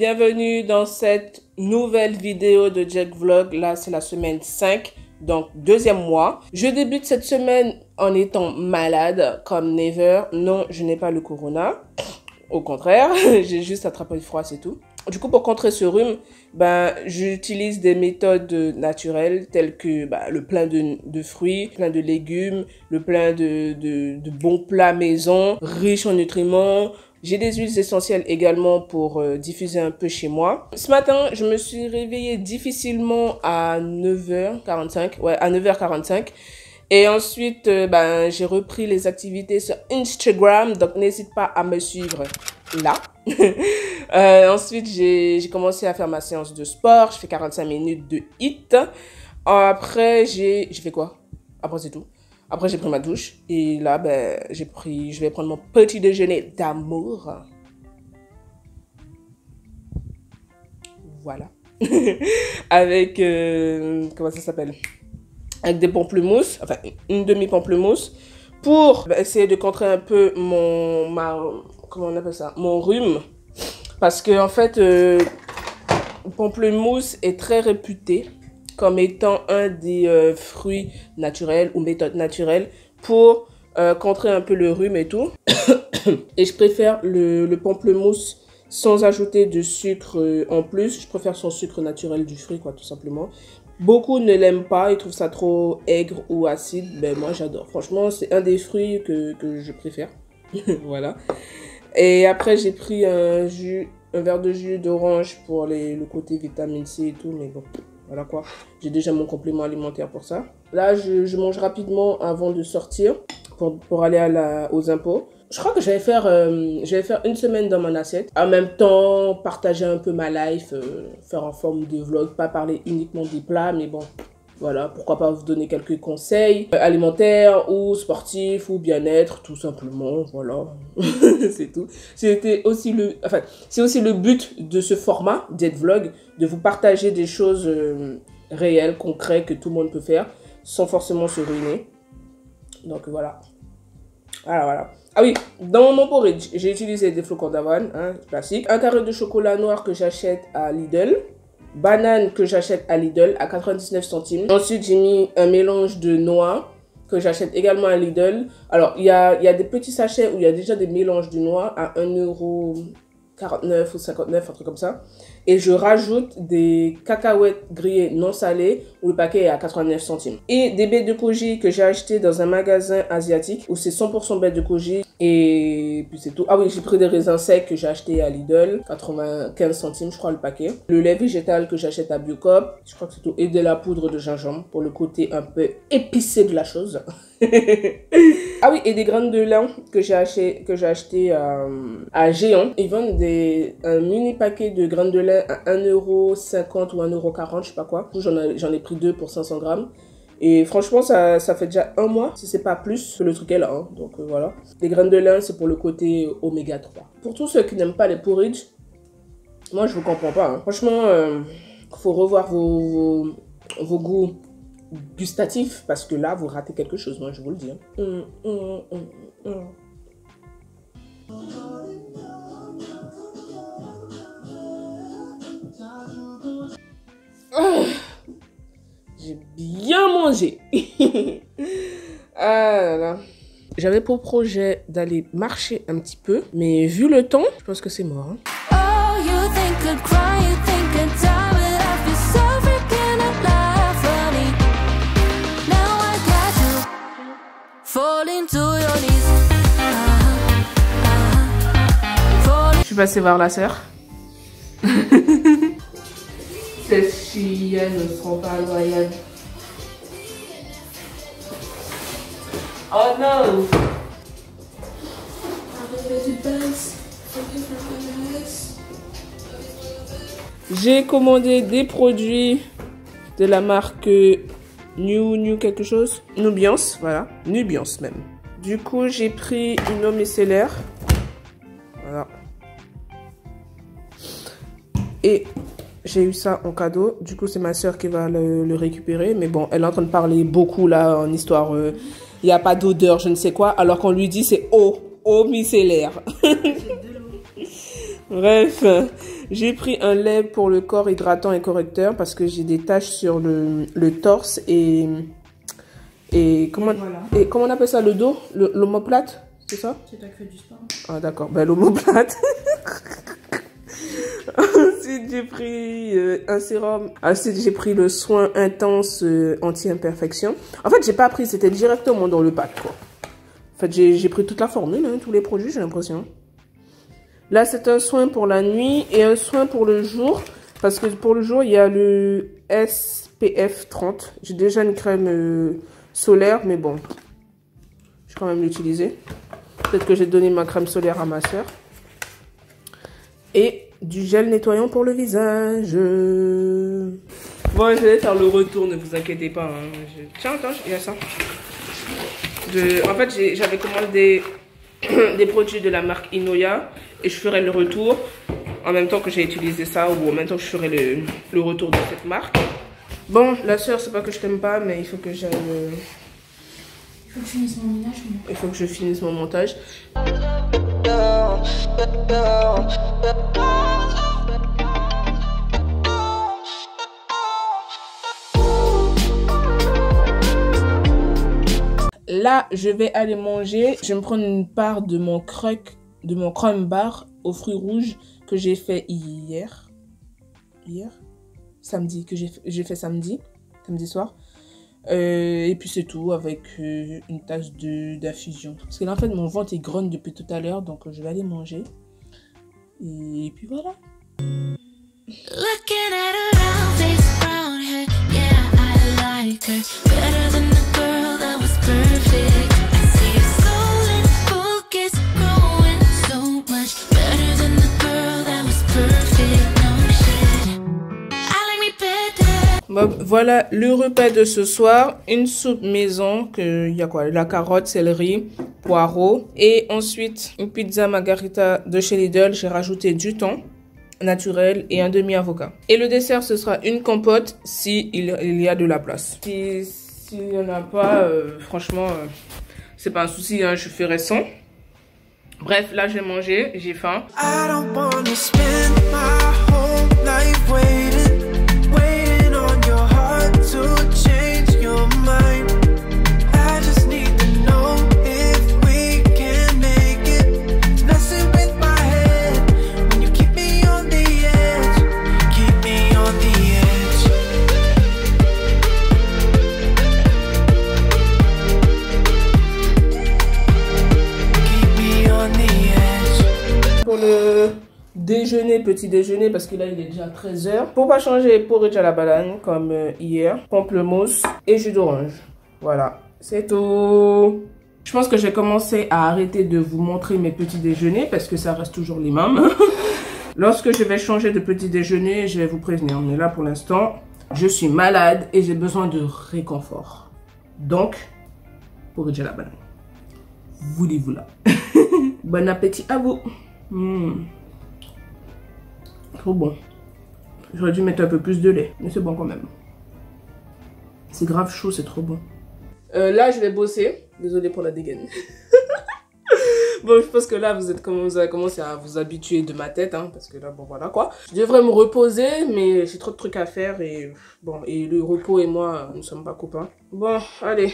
bienvenue dans cette nouvelle vidéo de Jack Vlog. Là, c'est la semaine 5, donc deuxième mois. Je débute cette semaine en étant malade, comme never. Non, je n'ai pas le corona. Au contraire, j'ai juste attrapé le froid, c'est tout. Du coup, pour contrer ce rhume, j'utilise des méthodes naturelles telles que le plein de fruits, plein de légumes, le plein de bons plats maison, riches en nutriments. J'ai des huiles essentielles également pour diffuser un peu chez moi. Ce matin, je me suis réveillée difficilement à 9h45. Ouais, à 9h45. Et ensuite, j'ai repris les activités sur Instagram. Donc, n'hésite pas à me suivre là. Ensuite, j'ai commencé à faire ma séance de sport. Je fais 45 minutes de HIIT. Après, j'ai fait quoi? Après, c'est tout. Après, j'ai pris ma douche. Et là, je vais prendre mon petit déjeuner d'amour. Voilà. Avec, comment ça s'appelle? Avec des pamplemousses, enfin une demi-pamplemousse, pour essayer de contrer un peu comment on appelle ça, mon rhume. Parce que en fait, pamplemousse est très réputé comme étant un des fruits naturels ou méthodes naturelles pour contrer un peu le rhume et tout. Et je préfère le pamplemousse sans ajouter de sucre en plus. Je préfère son sucre naturel du fruit, quoi, tout simplement. Beaucoup ne l'aiment pas, ils trouvent ça trop aigre ou acide. Ben moi j'adore. Franchement, c'est un des fruits que je préfère. Voilà. Et après, j'ai pris un verre de jus d'orange pour le côté vitamine C et tout. Mais bon, voilà quoi. J'ai déjà mon complément alimentaire pour ça. Là, je mange rapidement avant de sortir pour aller aux impôts. Je crois que je vais faire une semaine dans mon assiette. En même temps, partager un peu ma life, faire en forme de vlog, pas parler uniquement des plats, mais bon, voilà, pourquoi pas vous donner quelques conseils alimentaires ou sportifs ou bien-être, tout simplement, voilà, c'est tout. C'est aussi le but de ce format, Jet Vlog, de vous partager des choses réelles, concrètes que tout le monde peut faire, sans forcément se ruiner. Donc voilà. Voilà. Ah oui, dans mon porridge, j'ai utilisé des flocons d'avoine, classique. Un carré de chocolat noir que j'achète à Lidl. Banane que j'achète à Lidl à 99 centimes. Ensuite, j'ai mis un mélange de noix que j'achète également à Lidl. Alors, il y a des petits sachets où il y a déjà des mélanges de noix à 1,49 € ou 59, un truc comme ça. Et je rajoute des cacahuètes grillées non salées où le paquet est à 89 centimes. Et des baies de koji que j'ai acheté dans un magasin asiatique où c'est 100% baies de koji. Et puis c'est tout. Ah oui, j'ai pris des raisins secs que j'ai acheté à Lidl, 95 centimes je crois le paquet. Le lait végétal que j'achète à Biocop, je crois que c'est tout. Et de la poudre de gingembre pour le côté un peu épicé de la chose. Ah oui, et des graines de lin que j'ai acheté à Géant. Ils vendent un mini paquet de graines de lin à 1,50 € ou 1,40 €, je sais pas quoi. J'en ai pris 2 pour 500 grammes. Et franchement, ça fait déjà un mois, si c'est pas plus, que le truc est là. Donc voilà. Les graines de lin, c'est pour le côté oméga 3. Pour tous ceux qui n'aiment pas les porridge, moi je vous comprends pas. Franchement, faut revoir vos goûts gustatifs, parce que là, vous ratez quelque chose, moi je vous le dis. J'ai bien mangé. Ah là là. J'avais pour projet d'aller marcher un petit peu, mais vu le temps, je pense que c'est mort. Je suis passée voir la sœur. Ces filles, elles ne seront pas loyales. Oh non! J'ai commandé des produits de la marque New quelque chose. Nubiance, voilà. Nubiance même. Du coup, j'ai pris une eau micellaire. Voilà. Et j'ai eu ça en cadeau. Du coup, c'est ma soeur qui va le récupérer. Mais bon, elle est en train de parler beaucoup là en histoire. Il n'y a pas d'odeur, je ne sais quoi. Alors qu'on lui dit c'est eau micellaire. Bref, J'ai pris un lait pour le corps hydratant et correcteur parce que j'ai des taches sur le torse et comment, voilà. Et comment on appelle ça, le dos, l'omoplate, c'est ça? C'est toi qui fais du sport. Ah d'accord, ben l'omoplate. Ensuite j'ai pris un sérum. Ensuite j'ai pris le soin intense anti-imperfection. En fait j'ai pas pris, c'était directement dans le pack quoi. En fait j'ai pris toute la formule, hein, tous les produits j'ai l'impression. Là, c'est un soin pour la nuit et un soin pour le jour. Parce que pour le jour, il y a le SPF 30. J'ai déjà une crème solaire, mais bon, je vais quand même l'utiliser. Peut-être que j'ai donné ma crème solaire à ma soeur. Et du gel nettoyant pour le visage. Bon, je vais faire le retour, ne vous inquiétez pas. Hein. Tiens, attends, il y a ça. En fait, j'avais commandé des produits de la marque Inoya et je ferai le retour en même temps que j'ai utilisé ça ou en même temps que je ferai le retour de cette marque. Bon, la soeur, c'est pas que je t'aime pas, mais il faut que j'aille... Il faut que je finisse mon montage. Il faut que je finisse mon montage. Là, je vais aller manger. Je vais me prendre une part de mon crumb bar aux fruits rouges que j'ai fait hier. Samedi, que j'ai fait samedi soir. Et puis c'est tout avec une tasse d'infusion. Parce que là, en fait, mon ventre il grogne depuis tout à l'heure, donc je vais aller manger. Et puis voilà. Looking at her round face, brown hair, yeah, I like her better than the girl that was perfect. I see her soul and focus growing so much better than the girl that was perfect. No shit, I like me better. Bon, voilà le repas de ce soir. Une soupe maison, il y a quoi? La carotte, céleri, poireau. Et ensuite, une pizza margarita de chez Lidl. J'ai rajouté du thon naturel et un demi-avocat. Et le dessert, ce sera une compote si il y a de la place. S'il n'y en a pas, franchement, c'est pas un souci, hein, je ferai sans. Bref, là, j'ai mangé, j'ai faim. I don't wanna spend my whole life waiting on your heart to change your mind. I just need to know if we can make it. It's messing with my head when you keep me on the edge. Keep me on the edge. Keep me on the edge. Pour le déjeuner, petit déjeuner, parce que là il est déjà 13 h. Pour pas changer, porridge à la banane comme hier, pamplemousse et jus d'orange. Voilà, c'est tout. Je pense que j'ai commencé à arrêter de vous montrer mes petits déjeuners parce que ça reste toujours les mêmes. Lorsque je vais changer de petit déjeuner, je vais vous prévenir. Mais là pour l'instant, je suis malade et j'ai besoin de réconfort. Donc, porridge à la banane. Voulez-vous là? Bon appétit à vous. Trop bon. J'aurais dû mettre un peu plus de lait, mais c'est bon quand même. C'est grave chaud, c'est trop bon. Là, je vais bosser. Désolée pour la dégaine. Bon, je pense que là, vous avez commencé à vous habituer de ma tête, hein, parce que là, bon, voilà quoi. Je devrais me reposer, mais j'ai trop de trucs à faire et bon, et le repos et moi, nous ne sommes pas copains. Bon, allez,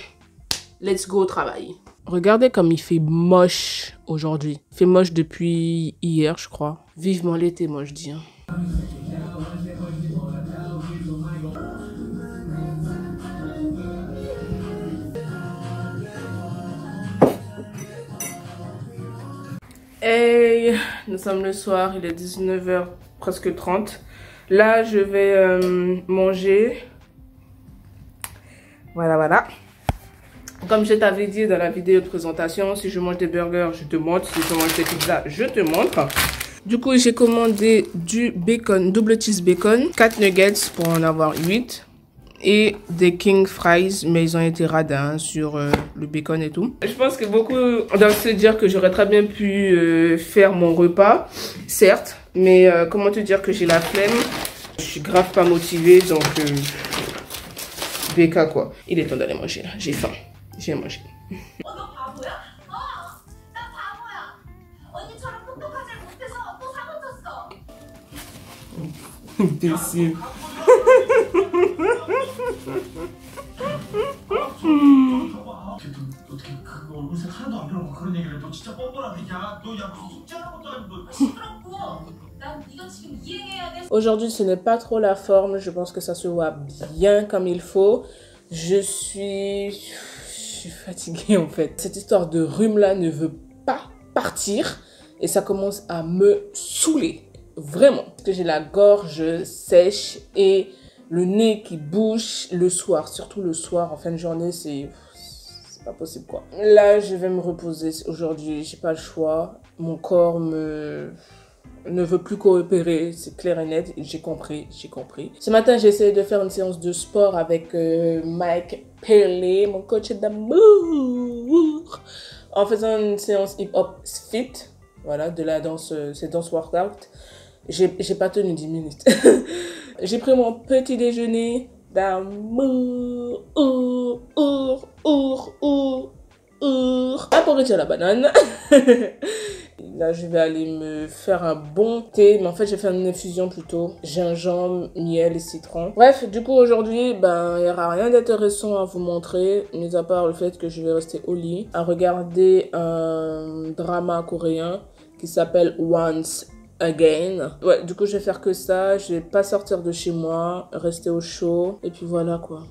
let's go au travail. Regardez comme il fait moche aujourd'hui. Il fait moche depuis hier, je crois. Vivement l'été, moi, je dis. Hein. Hey, nous sommes le soir, il est 19 h presque 30. Là, je vais manger. Voilà. Comme je t'avais dit dans la vidéo de présentation, si je mange des burgers, je te montre. Si je mange des pizzas, je te montre. Du coup, j'ai commandé du bacon, double cheese bacon, 4 nuggets pour en avoir 8. Et des king fries, mais ils ont été radins sur le bacon et tout. Je pense que beaucoup doivent se dire que j'aurais très bien pu faire mon repas, certes. Mais comment te dire que j'ai la flemme. Je suis grave pas motivée, donc BK quoi. Il est temps d'aller manger là, j'ai faim. J'ai mangé. Imbécile. Aujourd'hui, ce n'est pas trop la forme. Je pense que ça se voit bien comme il faut. Je suis fatiguée en fait. Cette histoire de rhume là ne veut pas partir et ça commence à me saouler. Vraiment. Parce que j'ai la gorge sèche et le nez qui bouge le soir. Surtout le soir, en fin de journée, c'est pas possible quoi. Là, je vais me reposer aujourd'hui. J'ai pas le choix. Mon corps ne veut plus coopérer, c'est clair et net. J'ai compris. Ce matin, j'ai essayé de faire une séance de sport avec Mike Perley, mon coach d'amour, en faisant une séance hip-hop fit, voilà, de la danse, c'est danse workout. J'ai pas tenu 10 minutes. J'ai pris mon petit déjeuner d'amour, un porridge à la banane. Là, je vais aller me faire un bon thé. Mais en fait, je vais faire une infusion plutôt. Gingembre, miel et citron. Bref, du coup, aujourd'hui, ben, il n'y aura rien d'intéressant à vous montrer. Mis à part le fait que je vais rester au lit à regarder un drama coréen qui s'appelle Once Again. Ouais, du coup, je vais faire que ça. Je vais pas sortir de chez moi. Rester au chaud. Et puis voilà, quoi.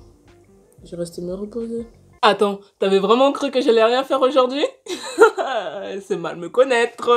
Je vais rester me reposer. Attends, t'avais vraiment cru que j'allais rien faire aujourd'hui? C'est mal me connaître.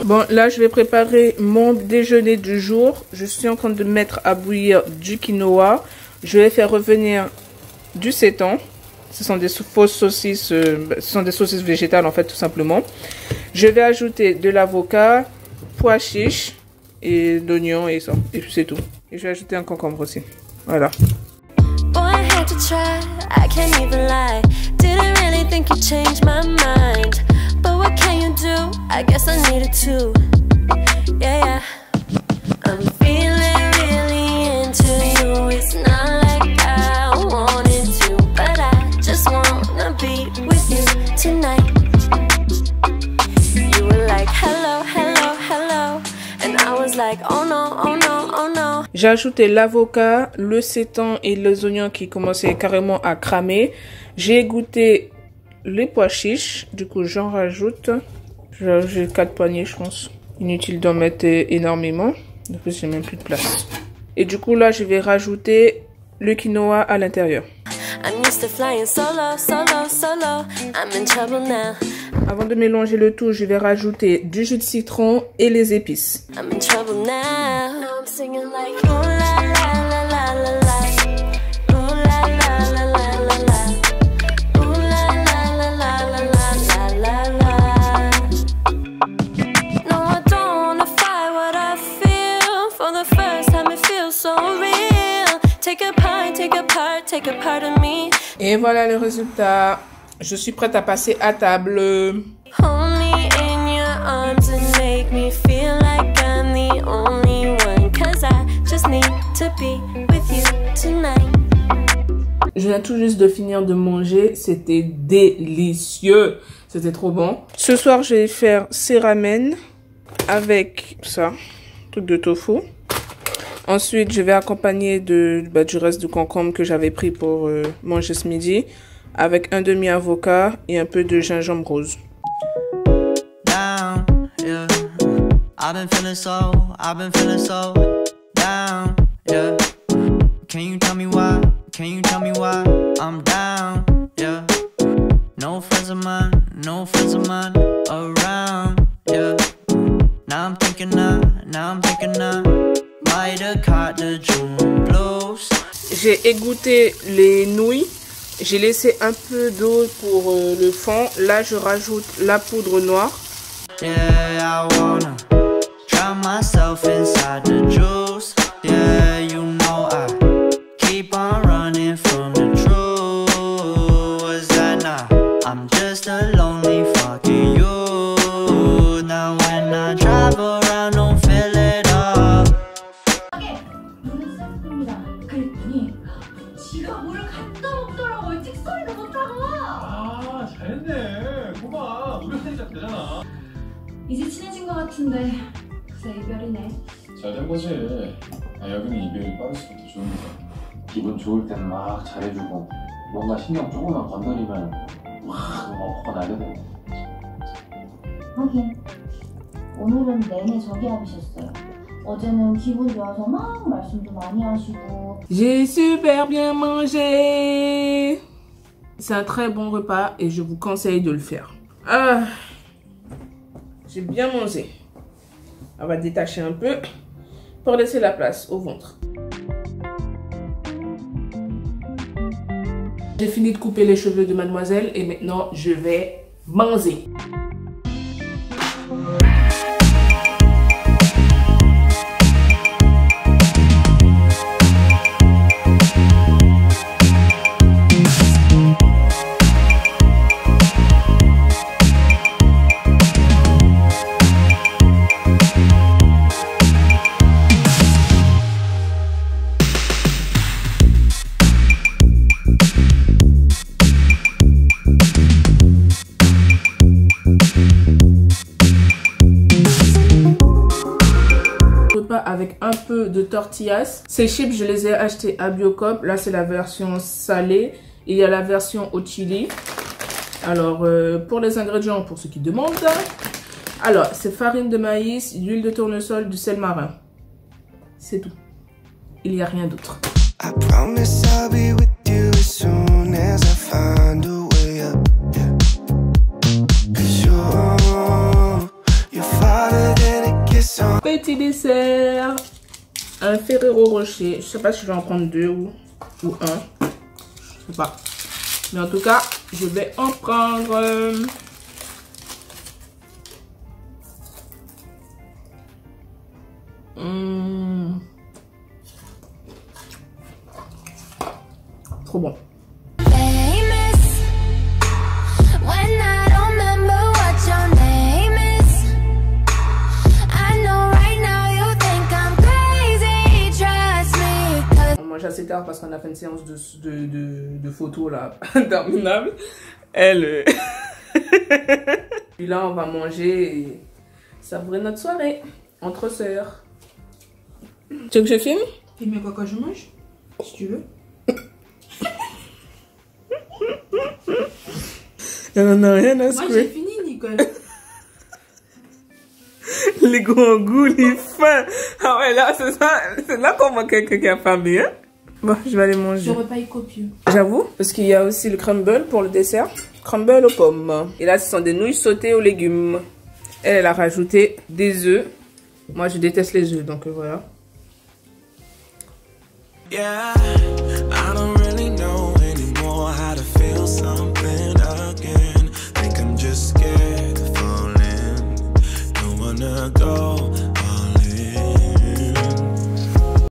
Bon, là, je vais préparer mon déjeuner du jour. Je suis en train de mettre à bouillir du quinoa. Je vais faire revenir du seitan. Ce sont des fausses saucisses, ce sont des saucisses végétales en fait, tout simplement. Je vais ajouter de l'avocat, pois chiches et d'oignons et ça. Et puis c'est tout. Et je vais ajouter un concombre aussi. Voilà. But what can you do? I guess I needed to. Yeah, I'm feeling really into you. It's not like I wanted to, but I just wanna be with you tonight. You were like hello, hello, hello, and I was like oh no, oh no, oh no. J'ai ajouté l'avocat, le seitan et les oignons qui commençaient carrément à cramer. J'ai goûté les pois chiches, du coup j'en rajoute. J'ai 4 poignées je pense. Inutile d'en mettre énormément. En plus j'ai même plus de place. Et du coup là je vais rajouter le quinoa à l'intérieur. Avant de mélanger le tout, je vais rajouter du jus de citron et les épices. Et voilà le résultat. Je suis prête à passer à table. Je viens tout juste de finir de manger. C'était délicieux. C'était trop bon. Ce soir, je vais faire ces ramen avec ça, truc de tofu. Ensuite, je vais accompagner du reste du concombre que j'avais pris pour manger ce midi avec un demi-avocat et un peu de gingembre rose. Down, yeah. I've been feeling so down, yeah. Can you tell me why? Can you tell me why I'm down, yeah. No friends of mine around, yeah. Now I'm thinking j'ai égoutté les nouilles. J'ai laissé un peu d'eau pour le fond. Là, je rajoute la poudre noire. Yeah, I wanna drown myself inside the juice. Yeah, you know I and I drive around, don't fill it up. 눈은 쌤입니다. 그랬더니 지가 뭘 갖다 먹더라고요. 찍소리도 못하고. 아, 잘했네. 고마. 우리 시작 되잖아. 이제 친해진 것 같은데 그새 이별이네. 잘 된 거지. 아, 여기는 이별이 빠를수록 더 좋은 거잖아. 기분 좋을 땐 막 잘해주고 뭔가 신경 조금만 건드리면 막 화가 나게 돼. 하긴 오늘은 내내 저기압이셨어요. 어제는 기분 좋아서 막 말씀도 많이 하시고. J'ai super bien mangé. C'est un très bon repas et je vous conseille de le faire. Ah, j'ai bien mangé. On va détacher un peu pour laisser la place au ventre. J'ai fini de couper les cheveux de mademoiselle et maintenant je vais manger. Avec un peu de tortillas. Ces chips, je les ai achetés à Biocop. Là, c'est la version salée. Il y a la version au chili. Alors, pour les ingrédients, pour ceux qui demandent. Alors, c'est farine de maïs, l'huile de tournesol, du sel marin. C'est tout. Il n'y a rien d'autre. I promise I'll be with you as soon as I find a way up. Cause you're farther than a kiss on. Petit dessert, un Ferrero Rocher. Je sais pas si je vais en prendre deux ou un. Je sais pas. Mais en tout cas, je vais en prendre. Trop bon. Assez tard parce qu'on a fait une séance de photos là interminable. Elle puis là on va manger et savourer notre soirée entre sœurs. Tu veux que je filme? Filme quoi quand je mange? Si tu veux. Elle en a rien à Moi secouer. j'ai fini Nicole. Les gros goûts, les fins. Ah ouais là c'est ça, c'est là qu'on voit quelqu'un qui a famille hein. Bon, je vais aller manger. Le repas est copieux. J'avoue, parce qu'il y a aussi le crumble pour le dessert. Crumble aux pommes. Et là, ce sont des nouilles sautées aux légumes. Elle a rajouté des œufs. Moi, je déteste les œufs, donc voilà. Yeah, I don't really know anymore how to feel something again. Think I'm just scared of falling. Don't wanna go.